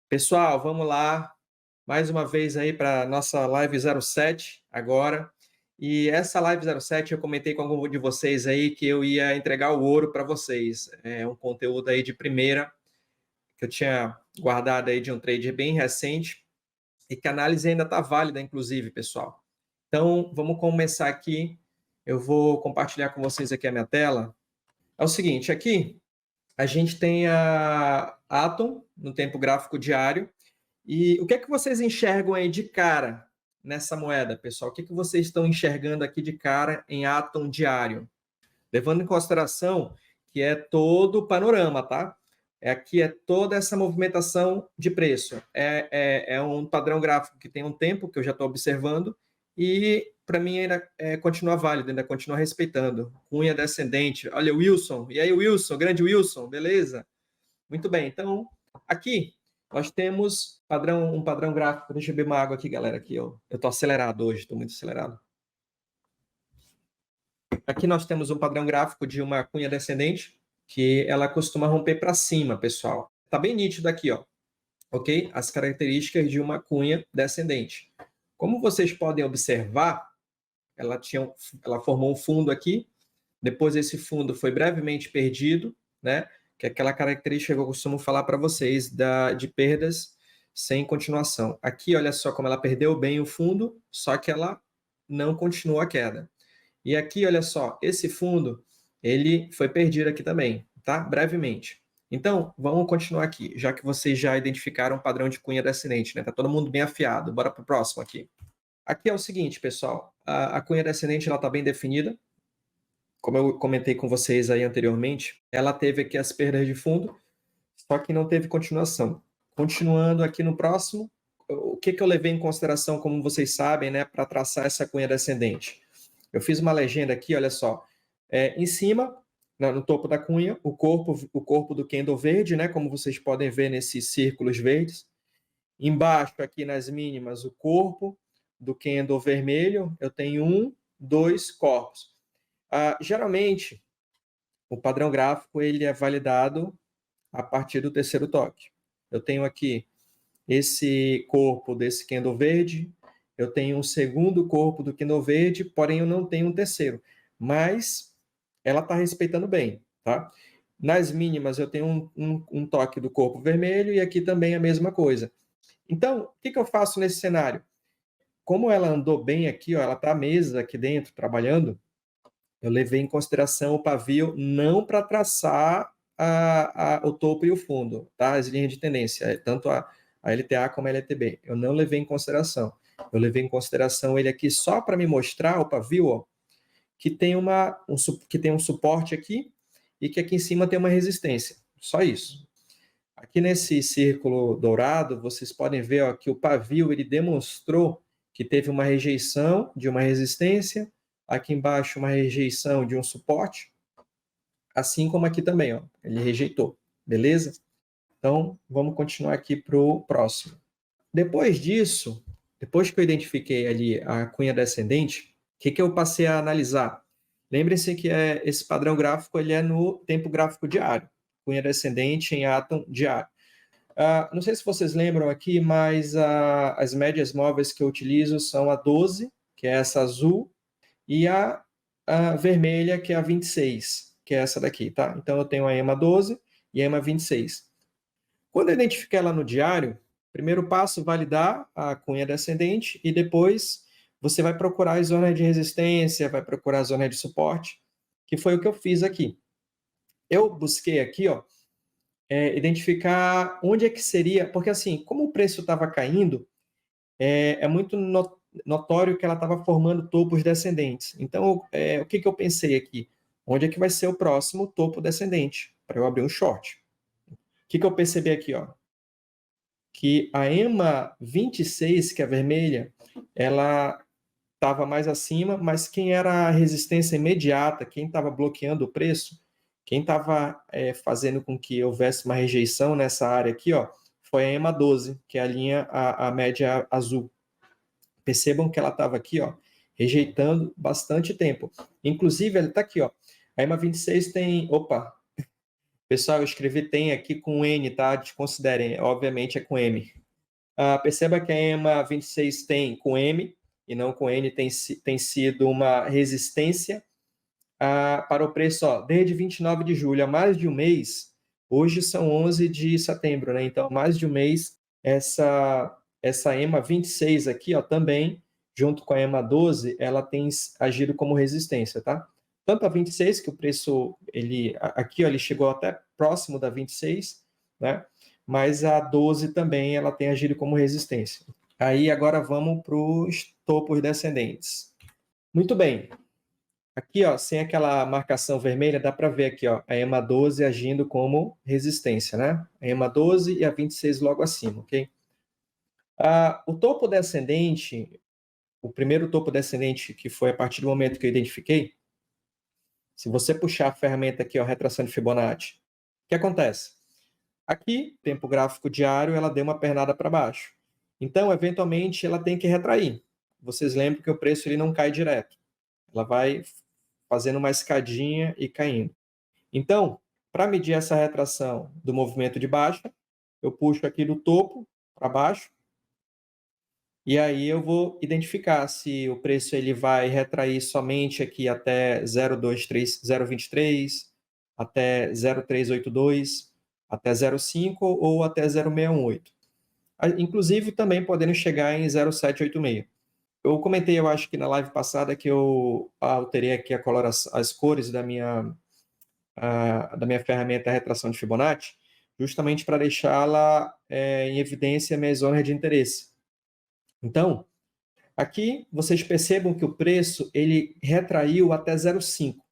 Pessoal, vamos lá. Mais uma vez aí para nossa live 07 agora. E essa live 07 eu comentei com algum de vocês aí que eu ia entregar o ouro para vocês. É um conteúdo aí de primeira que eu tinha guardado aí de um trade bem recente e que a análise ainda está válida, inclusive, pessoal. Então, vamos começar aqui. Eu vou compartilhar com vocês aqui a minha tela. É o seguinte, aqui a gente tem a Atom no tempo gráfico diário. E o que é que vocês enxergam aí de cara nessa moeda, pessoal? O que é que vocês estão enxergando aqui de cara em Atom diário? Levando em consideração que é todo o panorama, tá? Aqui é toda essa movimentação de preço. É um padrão gráfico que tem um tempo que eu já estou observando e para mim ainda continua válido, ainda continua respeitando. Cunha descendente. Olha o Wilson. E aí, Wilson, grande Wilson, beleza? Muito bem. Então, aqui nós temos um padrão gráfico. Deixa eu beber uma água aqui, galera. Aqui, eu estou acelerado hoje, estou muito acelerado. Aqui nós temos um padrão gráfico de uma cunha descendente, que ela costuma romper para cima, pessoal. Está bem nítido aqui, ó. Ok? As características de uma cunha descendente. Como vocês podem observar, ela formou um fundo aqui, depois esse fundo foi brevemente perdido, né? Que é aquela característica que eu costumo falar para vocês de perdas sem continuação. Aqui, olha só como ela perdeu bem o fundo, só que ela não continuou a queda. E aqui, olha só, esse fundo, ele foi perdido aqui também, tá? Brevemente. Então, vamos continuar aqui, já que vocês já identificaram o padrão de cunha descendente, né? Tá todo mundo bem afiado. Bora para o próximo aqui. Aqui é o seguinte, pessoal, a cunha descendente ela está bem definida. Como eu comentei com vocês aí anteriormente, ela teve aqui as perdas de fundo, só que não teve continuação. Continuando aqui no próximo, o que eu levei em consideração, como vocês sabem, né, para traçar essa cunha descendente? Eu fiz uma legenda aqui, olha só. Em cima, no topo da cunha, o corpo do candle verde, né, como vocês podem ver nesses círculos verdes. Embaixo, aqui nas mínimas, o corpo do candle vermelho. Eu tenho 2 corpos. Geralmente, o padrão gráfico ele é validado a partir do terceiro toque. Eu tenho aqui esse corpo desse candle verde, eu tenho um segundo corpo do candle verde, porém eu não tenho um terceiro, mas ela está respeitando bem, tá? Nas mínimas eu tenho um toque do corpo vermelho e aqui também a mesma coisa. Então, o que eu faço nesse cenário? Como ela andou bem aqui, ó, ela está à mesa aqui dentro, trabalhando, eu levei em consideração o pavio não para traçar o topo e o fundo, tá? As linhas de tendência, tanto a LTA como a LTB. Eu não levei em consideração. Eu levei em consideração ele aqui só para me mostrar o pavio, ó, que tem um suporte aqui e que aqui em cima tem uma resistência. Só isso. Aqui nesse círculo dourado, vocês podem ver ó, que o pavio ele demonstrou que teve uma rejeição de uma resistência, aqui embaixo uma rejeição de um suporte, assim como aqui também, ó, ele rejeitou, beleza? Então, vamos continuar aqui para o próximo. Depois disso, depois que eu identifiquei ali a cunha descendente, o que eu passei a analisar? Lembrem-se que esse padrão gráfico ele é no tempo gráfico diário, cunha descendente em Atom diário. Não sei se vocês lembram aqui, mas as médias móveis que eu utilizo são a 12, que é essa azul, e a vermelha, que é a 26, que é essa daqui, tá? Então, eu tenho a EMA 12 e a EMA 26. Quando eu identificar ela no diário, primeiro passo, validar a cunha descendente e depois você vai procurar as zonas de resistência, vai procurar a zona de suporte, que foi o que eu fiz aqui. Eu busquei aqui, ó, identificar onde é que seria, porque assim, como o preço estava caindo, é muito notório que ela estava formando topos descendentes. Então, o que eu pensei aqui? Onde é que vai ser o próximo topo descendente para eu abrir um short? O que eu percebi aqui? Ó? Que a EMA 26, que é a vermelha, ela estava mais acima, mas quem era a resistência imediata, quem estava bloqueando o preço, quem estava fazendo com que houvesse uma rejeição nessa área aqui, ó, foi a EMA 12, que é a média azul. Percebam que ela estava aqui, ó, rejeitando bastante tempo. Inclusive, ela está aqui, ó. A EMA 26 tem... Opa! Pessoal, eu escrevi tem aqui com N, tá? Desconsiderem, obviamente é com M. Perceba que a EMA 26 tem com M e não com N, tem sido uma resistência para o preço, ó, desde 29 de julho, há mais de um mês. Hoje são 11 de setembro, né? Então, mais de um mês, essa EMA 26 aqui, ó, também, junto com a EMA 12, ela tem agido como resistência, tá? Tanto a 26, que o preço, aqui, ó, ele chegou até próximo da 26, né? Mas a 12 também, ela tem agido como resistência. Aí, agora vamos para os topos descendentes. Muito bem. Aqui, ó, sem aquela marcação vermelha, dá para ver aqui, ó, a EMA 12 agindo como resistência, né? A EMA 12 e a 26 logo acima, ok? O topo descendente, o primeiro topo descendente, que foi a partir do momento que eu identifiquei, se você puxar a ferramenta aqui, ó, retração de Fibonacci, o que acontece? Aqui, tempo gráfico diário, ela deu uma pernada para baixo. Então, eventualmente, ela tem que retrair. Vocês lembram que o preço ele não cai direto. Ela vai fazendo uma escadinha e caindo. Então, para medir essa retração do movimento de baixa, eu puxo aqui do topo para baixo, e aí eu vou identificar se o preço ele vai retrair somente aqui até 0,23, até 0,382, até 0,5 ou até 0,618. Inclusive, também podendo chegar em 0,786. Eu comentei, eu acho que na live passada, que eu alterei aqui a coloração, as cores da minha ferramenta retração de Fibonacci, justamente para deixá-la em evidência a minha zona de interesse. Então, aqui vocês percebam que o preço ele retraiu até 0,5. O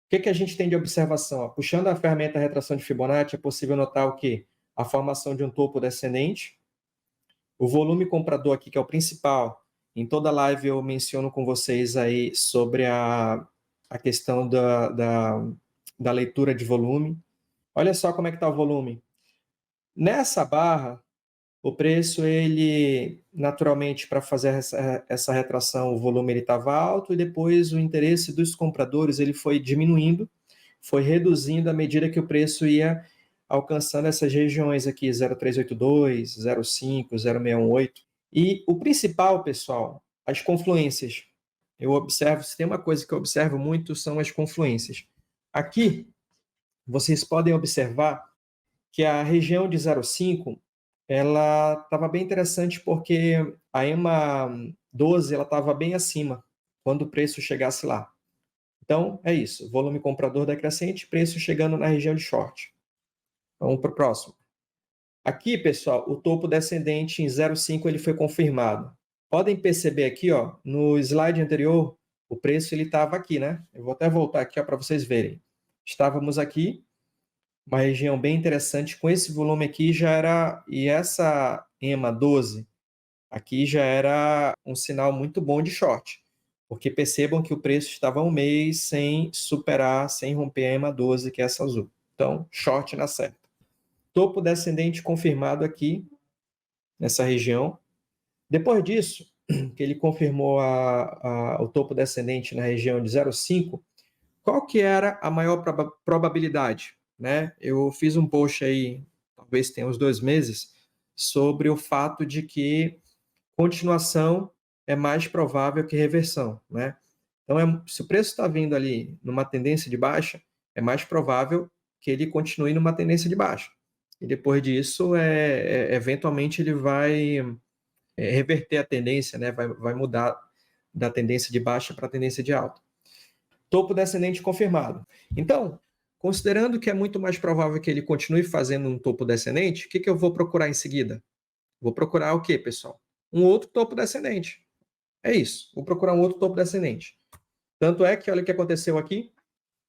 que a gente tem de observação? Puxando a ferramenta retração de Fibonacci, é possível notar o quê? A formação de um topo descendente. O volume comprador aqui, que é o principal. Em toda live eu menciono com vocês aí sobre a questão da leitura de volume. Olha só como é que está o volume. Nessa barra, o preço, ele naturalmente, para fazer essa retração, o volume estava alto e depois o interesse dos compradores ele foi diminuindo, foi reduzindo à medida que o preço ia alcançando essas regiões aqui, 0,382, 0,5, 0,618. E o principal, pessoal, as confluências. Eu observo, se tem uma coisa que eu observo muito, são as confluências. Aqui, vocês podem observar que a região de 0,5 ela estava bem interessante porque a EMA 12 ela estava bem acima quando o preço chegasse lá. Então, é isso. Volume comprador decrescente, preço chegando na região de short. Vamos para o próximo. Aqui, pessoal, o topo descendente em 0,5 ele foi confirmado. Podem perceber aqui, ó, no slide anterior, o preço ele estava aqui, né? Eu vou até voltar aqui para vocês verem. Estávamos aqui, uma região bem interessante, com esse volume aqui já era, e essa EMA 12 aqui já era um sinal muito bom de short, porque percebam que o preço estava um mês sem superar, sem romper a EMA 12, que é essa azul. Então, short na certa. Topo descendente confirmado aqui, nessa região. Depois disso, que ele confirmou o topo descendente na região de 0,5, qual que era a maior probabilidade? Né? Eu fiz um post aí, talvez tenha uns 2 meses, sobre o fato de que continuação é mais provável que reversão. Né? Então, se o preço está vindo ali numa tendência de baixa, é mais provável que ele continue numa tendência de baixa. E depois disso, eventualmente, ele vai reverter a tendência, né? vai mudar da tendência de baixa para a tendência de alta. Topo descendente confirmado. Então, considerando que é muito mais provável que ele continue fazendo um topo descendente, o que eu vou procurar em seguida? Vou procurar o quê, pessoal? Um outro topo descendente. É isso. Vou procurar um outro topo descendente. Tanto é que, olha o que aconteceu aqui.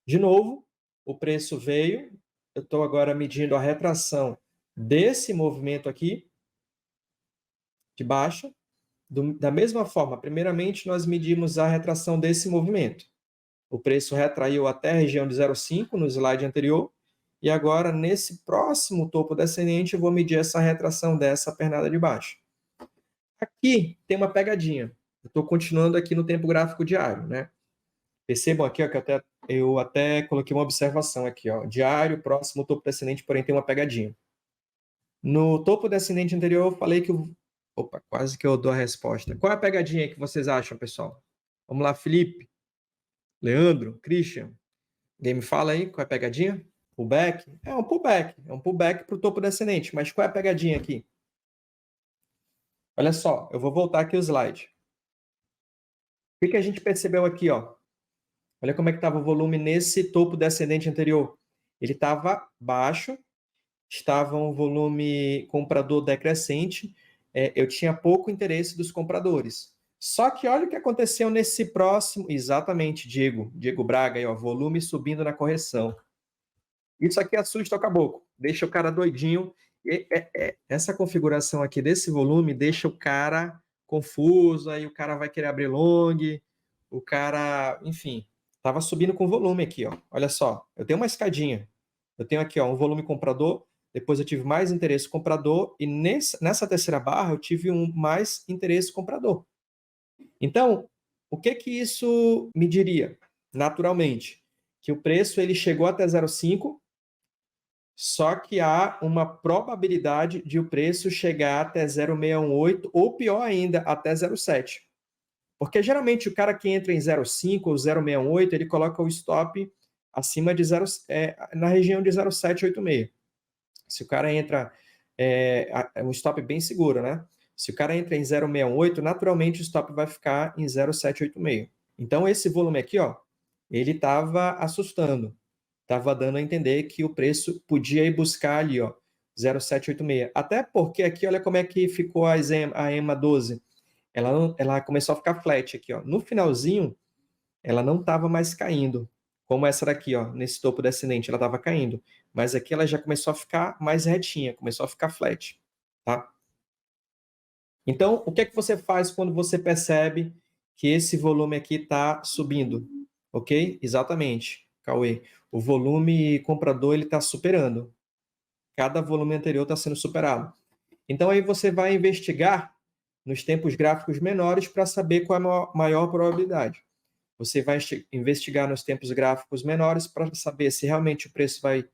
De novo, o preço veio. Eu estou agora medindo a retração desse movimento aqui, de baixa. Da mesma forma, primeiramente, nós medimos a retração desse movimento. O preço retraiu até a região de 0,5 no slide anterior. E agora, nesse próximo topo descendente, eu vou medir essa retração dessa pernada de baixo. Aqui tem uma pegadinha. Eu estou continuando aqui no tempo gráfico diário. Né? Percebam aqui ó, que eu até eu até coloquei uma observação aqui, ó. Diário, próximo topo descendente, porém tem uma pegadinha. No topo descendente anterior, eu falei que Opa, quase que eu dou a resposta. Qual é a pegadinha que vocês acham, pessoal? Vamos lá, Felipe, Leandro, Christian. Alguém me fala aí qual é a pegadinha? Pullback? É um pullback. É um pullback para o topo descendente. Mas qual é a pegadinha aqui? Olha só, eu vou voltar aqui o slide. O que a gente percebeu aqui, ó? Olha como é que estava o volume nesse topo descendente anterior. Ele estava baixo, estava um volume comprador decrescente, eu tinha pouco interesse dos compradores. Só que olha o que aconteceu nesse próximo, exatamente, Diego Braga, aí, ó, volume subindo na correção. Isso aqui assusta o caboclo, deixa o cara doidinho. Essa configuração aqui desse volume deixa o cara confuso, aí o cara vai querer abrir long, o cara, enfim, estava subindo com volume aqui, ó. Olha só, eu tenho uma escadinha. Eu tenho aqui, ó, um volume comprador, depois eu tive mais interesse comprador e nessa terceira barra eu tive um mais interesse comprador. Então, o que que isso me diria? Naturalmente, que o preço ele chegou até 0,5, só que há uma probabilidade de o preço chegar até 0,618 ou pior ainda, até 0,7. Porque geralmente o cara que entra em 0,5 ou 0,618, ele coloca o stop acima de 0, na região de 0,786. Se o cara entra, é um stop bem seguro, né? Se o cara entra em 0,618, naturalmente o stop vai ficar em 0,786. Então esse volume aqui, ó, ele estava assustando. Estava dando a entender que o preço podia ir buscar ali, ó, 0,786. Até porque aqui, olha como é que ficou a EMA 12. Ela começou a ficar flat aqui, ó. No finalzinho, ela não estava mais caindo, como essa daqui, ó, nesse topo descendente, ela estava caindo. Mas aqui ela já começou a ficar mais retinha, começou a ficar flat, tá? Então, o que é que você faz quando você percebe que esse volume aqui está subindo? Ok? Exatamente, Cauê. O volume comprador ele está superando. Cada volume anterior está sendo superado. Então, aí você vai investigar nos tempos gráficos menores para saber qual é a maior probabilidade. Você vai investigar nos tempos gráficos menores para saber se realmente o preço vai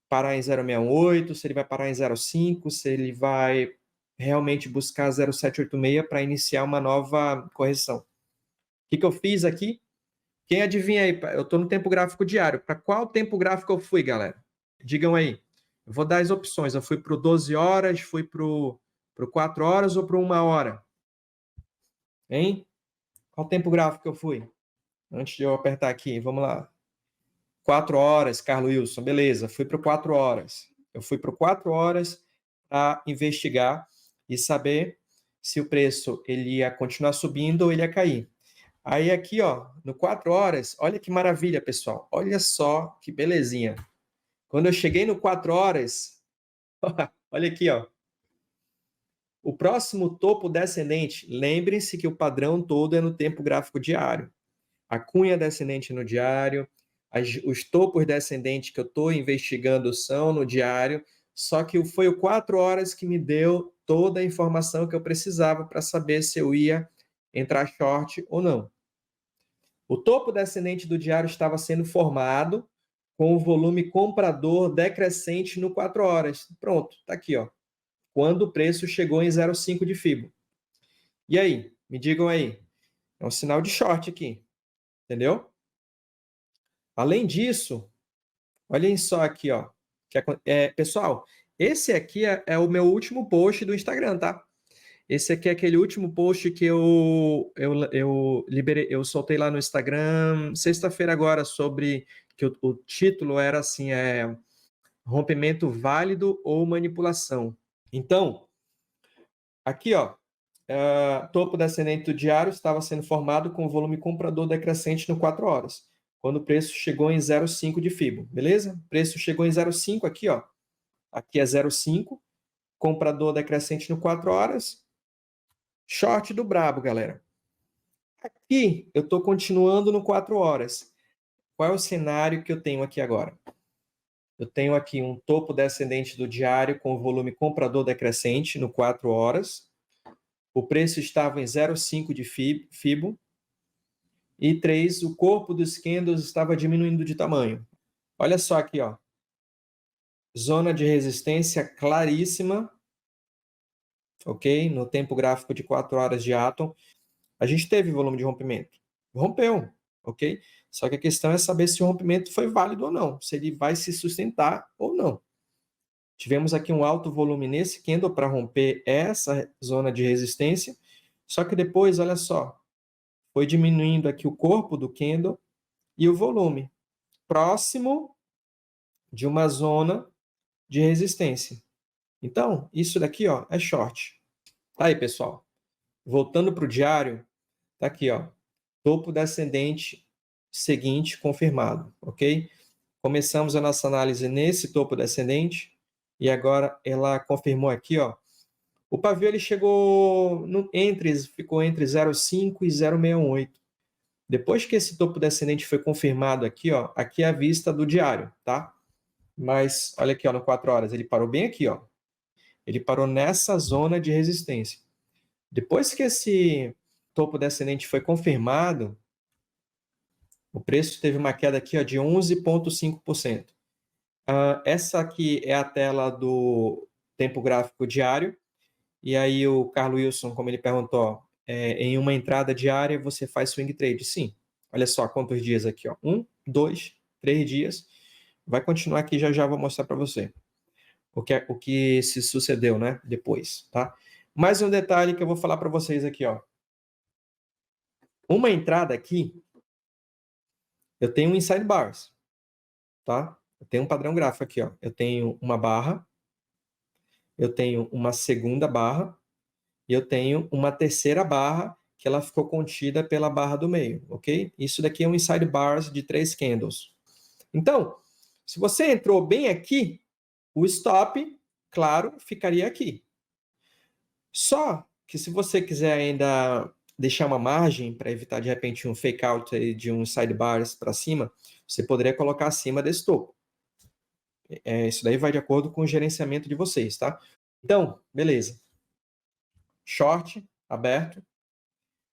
parar em 0,68, se ele vai parar em 0,5, se ele vai realmente buscar 0,786 para iniciar uma nova correção. O que eu fiz aqui? Quem adivinha aí? Eu estou no tempo gráfico diário. Para qual tempo gráfico eu fui, galera? Digam aí. Eu vou dar as opções. Eu fui para o 12 horas, fui para o 4 horas ou para 1 hora? Hein? Qual tempo gráfico eu fui? Antes de eu apertar aqui, vamos lá. 4 horas, Carlos Wilson. Beleza, fui para o 4 horas. Eu fui para o 4 horas para investigar e saber se o preço ele ia continuar subindo ou ele ia cair. Aí aqui, ó, no 4 horas, olha que maravilha, pessoal. Olha só que belezinha. Quando eu cheguei no 4 horas, olha aqui, ó. O próximo topo descendente, lembrem-se que o padrão todo é no tempo gráfico diário. A cunha descendente no diário, os topos descendentes que eu estou investigando são no diário, só que foi o 4 horas que me deu toda a informação que eu precisava para saber se eu ia entrar short ou não. O topo descendente do diário estava sendo formado com o volume comprador decrescente no 4 horas. Pronto, está aqui, ó. Quando o preço chegou em 0,5 de FIBO. E aí? Me digam aí. É um sinal de short aqui. Entendeu? Além disso, olhem só aqui, ó. Pessoal, esse aqui é o meu último post do Instagram, tá? Esse aqui é aquele último post que eu soltei lá no Instagram sexta-feira agora sobre que o título era assim, rompimento válido ou manipulação. Então, aqui, ó, topo descendente do diário estava sendo formado com volume comprador decrescente no 4 horas, quando o preço chegou em 0,5 de FIBO, beleza? O preço chegou em 0,5 aqui, ó. Aqui é 0,5, comprador decrescente no 4 horas, short do brabo, galera. Aqui eu estou continuando no 4 horas. Qual é o cenário que eu tenho aqui agora? Eu tenho aqui um topo descendente do diário com volume comprador decrescente no 4 horas. O preço estava em 0,5 de FIBO. E 3, o corpo dos candles estava diminuindo de tamanho. Olha só aqui, ó. Zona de resistência claríssima, ok? No tempo gráfico de 4 horas de Atom, a gente teve volume de rompimento. Rompeu, ok? Só que a questão é saber se o rompimento foi válido ou não, se ele vai se sustentar ou não. Tivemos aqui um alto volume nesse candle para romper essa zona de resistência, só que depois, olha só, foi diminuindo aqui o corpo do candle e o volume, próximo de uma zona de resistência. Então, isso daqui, ó, é short. Tá aí, pessoal. Voltando para o diário, tá aqui, ó, topo descendente seguinte confirmado, ok? Começamos a nossa análise nesse topo descendente e agora ela confirmou aqui, ó. O pavio ele chegou ficou entre 0,5 e 0,68. Depois que esse topo descendente foi confirmado aqui, ó, aqui é a vista do diário, tá? Mas olha aqui, ó, no 4 horas, ele parou bem aqui, ó. Ele parou nessa zona de resistência. Depois que esse topo descendente foi confirmado, o preço teve uma queda aqui, ó, de 11,5%. Essa aqui é a tela do tempo gráfico diário. E aí o Carlos Wilson, como ele perguntou, em uma entrada diária você faz swing trade? Sim. Olha só quantos dias aqui, ó. 1, 2, 3 dias. Vai continuar aqui, já já vou mostrar para você o que se sucedeu, né, depois, tá? Mais um detalhe que eu vou falar para vocês aqui, ó. Uma entrada aqui, eu tenho um inside bars, tá? Eu tenho um padrão gráfico aqui, ó. Eu tenho uma barra, eu tenho uma segunda barra e eu tenho uma terceira barra que ela ficou contida pela barra do meio, ok? Isso daqui é um inside bars de 3 candles. Então, se você entrou bem aqui, o stop, claro, ficaria aqui. Só que se você quiser ainda deixar uma margem para evitar de repente um fake out de um sidebars para cima, você poderia colocar acima desse topo. Isso daí vai de acordo com o gerenciamento de vocês, tá? Então, beleza. Short aberto.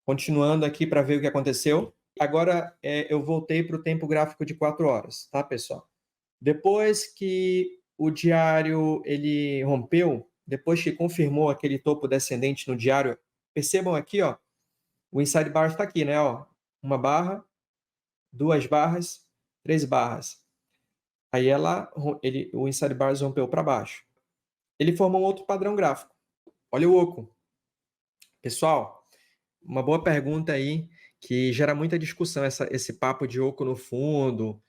Continuando aqui para ver o que aconteceu. Agora eu voltei para o tempo gráfico de 4 horas, tá, pessoal? Depois que o diário ele rompeu, depois que confirmou aquele topo descendente no diário, percebam aqui, ó, o inside bar está aqui, né? Ó, uma barra, 2 barras, 3 barras. Aí o inside bar rompeu para baixo. Ele formou um outro padrão gráfico. Olha o oco. Pessoal, uma boa pergunta aí que gera muita discussão, esse papo de oco no fundo.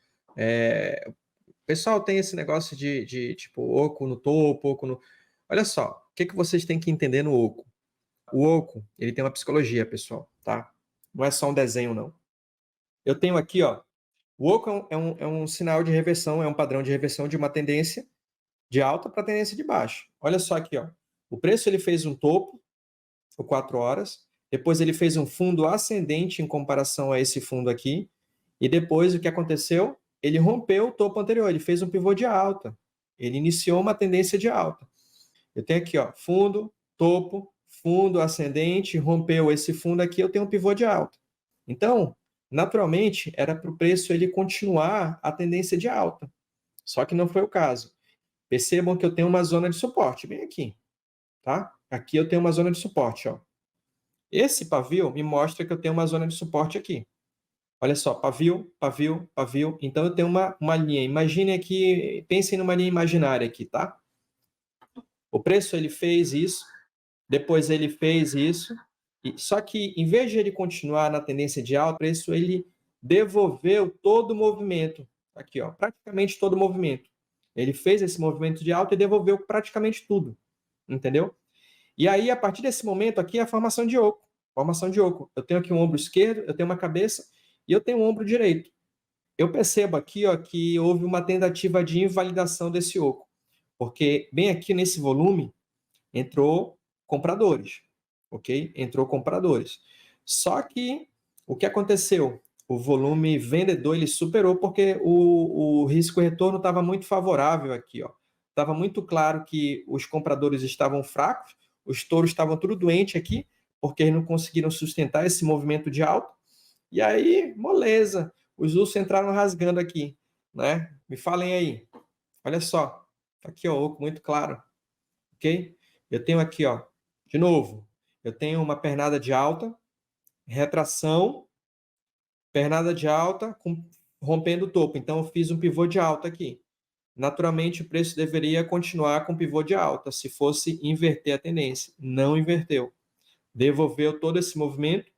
O pessoal tem esse negócio de tipo oco no topo, oco no... Olha só, o que vocês têm que entender no oco? O oco, ele tem uma psicologia, pessoal, tá? Não é só um desenho, não. Eu tenho aqui, ó, o oco é um sinal de reversão, é um padrão de reversão de uma tendência de alta para tendência de baixa. Olha só aqui, ó. O preço ele fez um topo, por 4 horas, depois ele fez um fundo ascendente em comparação a esse fundo aqui, e depois o que aconteceu? Ele rompeu o topo anterior, ele fez um pivô de alta, ele iniciou uma tendência de alta. Eu tenho aqui, ó, fundo, topo, fundo ascendente, rompeu esse fundo aqui, eu tenho um pivô de alta. Então, naturalmente, era para o preço ele continuar a tendência de alta, só que não foi o caso. Percebam que eu tenho uma zona de suporte, bem aqui, tá? Aqui eu tenho uma zona de suporte, ó. Esse pavio me mostra que eu tenho uma zona de suporte aqui. Olha só, pavio, pavio, pavio. Então eu tenho uma linha. Imagine aqui, pensem numa linha imaginária aqui, tá? O preço ele fez isso, depois ele fez isso, só que em vez de ele continuar na tendência de alta, o preço ele devolveu todo o movimento. Aqui, ó, praticamente todo o movimento. Ele fez esse movimento de alta e devolveu praticamente tudo. Entendeu? E aí, a partir desse momento aqui, é a formação de oco. Formação de oco. Eu tenho aqui um ombro esquerdo, eu tenho uma cabeça e eu tenho um ombro direito. Eu percebo aqui, ó, que houve uma tentativa de invalidação desse oco, porque bem aqui nesse volume entrou compradores, ok? Entrou compradores. Só que o que aconteceu? O volume vendedor ele superou porque o risco-retorno estava muito favorável aqui, ó. Estava muito claro que os compradores estavam fracos, os touros estavam tudo doentes aqui, porque eles não conseguiram sustentar esse movimento de alta. E aí, moleza. Os ursos entraram rasgando aqui, né? Me falem aí. Olha só. Aqui, ó, oco muito claro. Ok? Eu tenho aqui, ó, de novo, eu tenho uma pernada de alta, retração, pernada de alta, rompendo o topo. Então, eu fiz um pivô de alta aqui. Naturalmente, o preço deveria continuar com pivô de alta, se fosse inverter a tendência. Não inverteu. Devolveu todo esse movimento.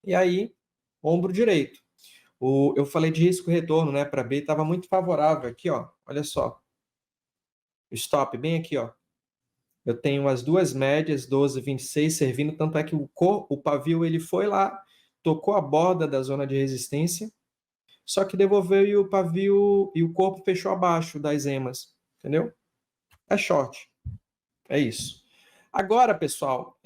E aí, ombro direito. Eu falei de risco retorno, né? Para B estava muito favorável aqui, ó. Olha só. Stop bem aqui, ó. Eu tenho as duas médias, 12 e 26, servindo, tanto é que o pavio ele foi lá, tocou a borda da zona de resistência, só que devolveu e o pavio e o corpo fechou abaixo das emas, entendeu? É short. É isso. Agora, pessoal,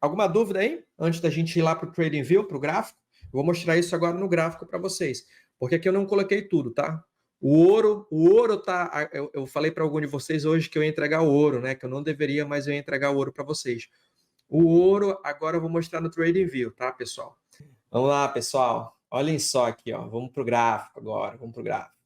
alguma dúvida aí? Antes da gente ir lá para o TradingView, para o gráfico? Eu vou mostrar isso agora no gráfico para vocês. Porque aqui eu não coloquei tudo, tá? O ouro tá. Eu falei para algum de vocês hoje que eu ia entregar o ouro, né? Que eu não deveria, mas eu ia entregar o ouro para vocês. O ouro, agora eu vou mostrar no TradingView, tá, pessoal? Vamos lá, pessoal. Olhem só aqui, ó. Vamos para o gráfico agora. Vamos para o gráfico.